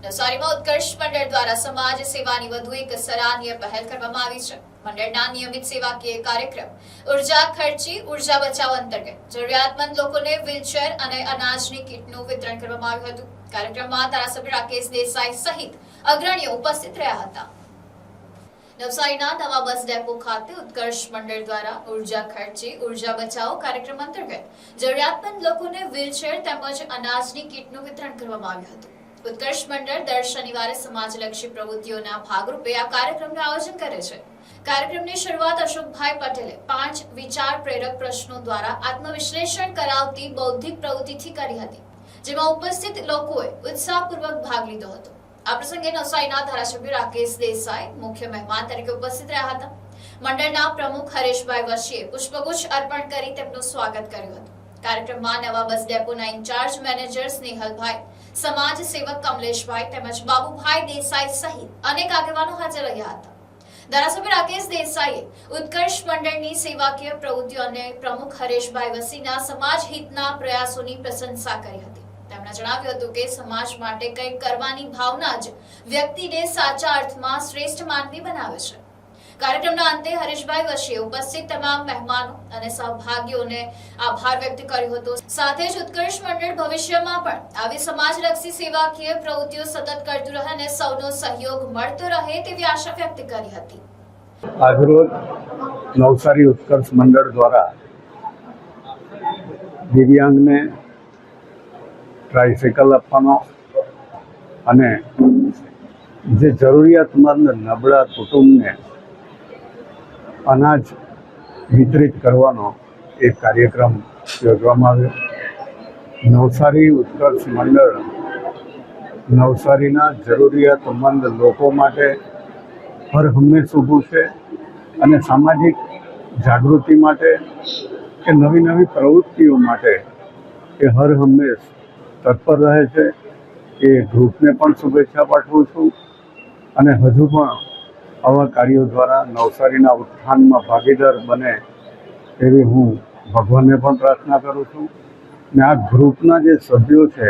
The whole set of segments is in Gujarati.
નવસારીમાં ઉત્કર્ષ મંડળ દ્વારા સમાજ સેવાની વધુ એક સરાહનીય પહેલ કરવામાં આવી છે। મંડળના નિયમિત સેવાકીય કાર્યક્રમ ઉર્જા ખર્ચી ઉર્જા બચાવો અંતર્ગત જરૂરિયાતમંદ લોકોને વ્હીલચેર અને અનાજની કીટનું વિતરણ કરવામાં આવ્યું હતું। કાર્યક્રમમાં ધારાસભ્ય રાકેશ દેસાઈ સહિત અગ્રણીઓ ઉપસ્થિત રહ્યા હતા। નવસારીના નવા બસ ડેપો ખાતે ઉત્કર્ષ મંડળ દ્વારા ઉર્જા ખર્ચી ઉર્જા બચાવો કાર્યક્રમ અંતર્ગત જરૂરિયાતમંદ લોકોને વ્હીલચેર તેમજ અનાજની કીટનું વિતરણ કરવામાં આવ્યું હતું। ઉત્કર્ષ મંડળ દર શનિવારે સમાજલક્ષી પ્રવૃત્તિઓના ભાગરૂપે આ કાર્યક્રમનું આયોજન કરે છે। કાર્યક્રમની શરૂઆત અશોકભાઈ પટેલે 5 વિચાર પ્રેરક પ્રશ્નો દ્વારા આત્મવિશ્લેષણ કરાવતી બૌદ્ધિક પ્રવૃત્તિથી કરી હતી, જેમાં ઉપસ્થિત લોકોએ ઉત્સાહપૂર્વક ભાગ લીધો હતો। આ પ્રસંગે નવસારીના ધારાસભ્ય રાકેશ દેસાઈ મુખ્ય મહેમાન તરીકે ઉપસ્થિત રહ્યા હતા। મંડળના પ્રમુખ હરેશભાઈ વશીએ પુષ્પગુચ્છ અર્પણ કરી તેમનું સ્વાગત કર્યું હતું। કાર્યક્રમમાં નવા બસ ડેપોના ઇન્ચાર્જ મેનેજર સ્નેહલભાઈ, સમાજ સેવક કમલેશભાઈ તેમજ બાબુભાઈ દેસાઈ સહિત અનેક આગેવાનો હાજર રહ્યા હતા। ધારાસભ્ય રાકેશ દેસાઈએ ઉત્કર્ષ મંડળની સેવાકીય પ્રવૃત્તિઓ અને પ્રમુખ હરેશભાઈ વસીના સમાજ હિતના પ્રયાસોની પ્રશંસા કરી હતી। તેમણે જણાવ્યું હતું કે સમાજ માટે કંઈક કરવાની ભાવના જ વ્યક્તિને સાચા અર્થમાં શ્રેષ્ઠ માનવી બનાવે છે। કાર્યક્રમના અંતે હરેશભાઈ વશીએ ઉપસ્થિત તમામ મહેમાનો અને સહભાગીઓને આભાર વ્યક્ત કર્યો હતો। સાથે જ ઉત્કર્ષ મંડળ ભવિષ્યમાં પણ આવી સમાજલક્ષી સેવાકીય પ્રવૃત્તિઓ સતત કરતું રહે અને સૌનો સહયોગ મળતો રહે તેવી આશા વ્યક્ત કરી હતી। આજરોજ નવસારી ઉત્કર્ષ મંડળ દ્વારા દિવ્યાંગને ટ્રાયસાયકલ આપવાનો અને જે જરૂરિયાતમંદ નબળા કુટુંબને અનાજ વિતરિત કરવાનો એક કાર્યક્રમ યોજવામાં આવ્યો। નવસારી ઉત્કર્ષ મંડળ નવસારીના જરૂરિયાતમંદ લોકો માટે હર હંમેશ ઊભું છે અને સામાજિક જાગૃતિ માટે કે નવી નવી પ્રવૃત્તિઓ માટે એ હર હંમેશ તત્પર રહે છે। એ ગ્રુપને પણ શુભેચ્છા પાઠવું છું અને હજુ પણ આવા કાર્યો દ્વારા નવસારીના ઉત્થાનમાં ભાગીદાર બને એવી હું ભગવાનને પણ પ્રાર્થના કરું છું। ને આ ગ્રુપના જે સભ્યો છે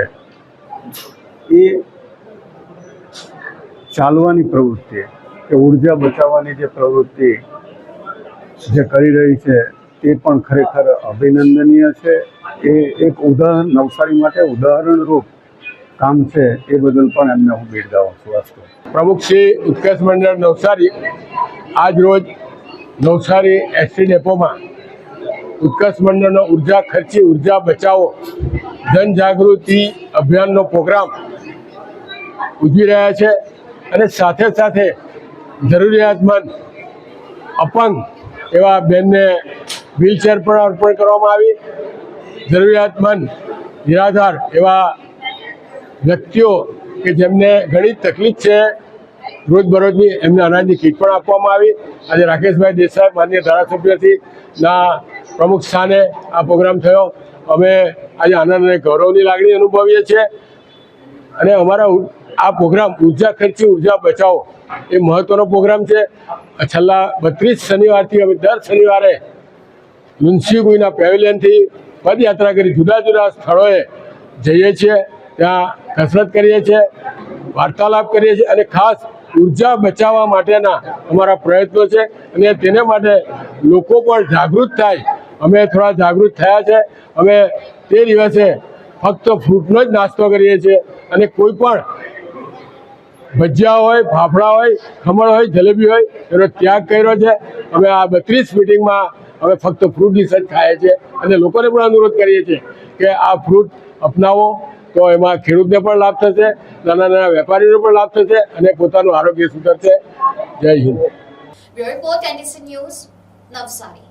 એ ચાલવાની પ્રવૃત્તિ કે ઉર્જા બચાવવાની જે પ્રવૃત્તિ જે કરી રહી છે તે પણ ખરેખર અભિનંદનીય છે। એ એક ઉદાહરણ નવસારી માટે ઉદાહરણરૂપ કામ છે, એ બદલ પણ એમને હું બિરદાવું છું। પ્રમુખ શ્રી ઉત્કર્ષ મંડળ નવસારી આજ રોજ નવસારી એસટી ડેપોમાં ઉત્કર્ષ મંડળનો ઉર્જા ખર્ચી ઉર્જા બચાવો જનજાગૃતિ અભિયાનનો પ્રોગ્રામ ઉજવી રહ્યા છે અને સાથે સાથે જરૂરિયાતમંદ અપંગ એવા બેનને વ્હીલચેર પણ અર્પણ કરવામાં આવી। જરૂરિયાતમંદ નિરાધાર એવા વ્યક્તિઓ કે જેમને ઘણી તકલીફ છે રોજબરોજની, એમને અનાજની કીટ પણ આપવામાં આવી। આજે રાકેશભાઈ દેસાઈ માનનીય ધારાસભ્યથી ના પ્રમુખ સ્થાને આ પ્રોગ્રામ થયો। અમે આજે આનંદ અને ગૌરવની લાગણી અનુભવીએ છીએ અને અમારા આ પ્રોગ્રામ ઉર્જા ખર્ચી ઉર્જા બચાવો એ મહત્ત્વનો પ્રોગ્રામ છે। છેલ્લા 32 શનિવારથી અમે દર શનિવારે લુન્સીગુઈના પેવેલિયનથી પદયાત્રા કરી જુદા જુદા સ્થળોએ જઈએ છીએ, ત્યાં કસરત કરીએ છીએ, વાર્તાલાપ કરીએ છીએ અને ખાસ ઉર્જા બચાવવા માટેના અમારા પ્રયત્નો છે અને તેને માટે લોકો પણ જાગૃત થાય। અમે થોડા જાગૃત થયા છે। અમે તે દિવસે ફક્ત ફ્રૂટનો જ નાસ્તો કરીએ છીએ અને કોઈ પણ ભજીયા હોય, ફાફડા હોય, ખમણ હોય, જલેબી હોય એનો ત્યાગ કર્યો છે। અમે આ 32 મિટિંગમાં અમે ફક્ત ફ્રૂટ ડીશ જ ખાઈએ છીએ અને લોકોને પણ અનુરોધ કરીએ છીએ કે આ ફ્રૂટ અપનાવો તો એમાં ખેડૂતને પણ લાભ થશે, નાના નાના વેપારીને પણ લાભ થશે અને પોતાનું આરોગ્ય સુધરશે। જય Hind. Bureau report NDC news, Navsari.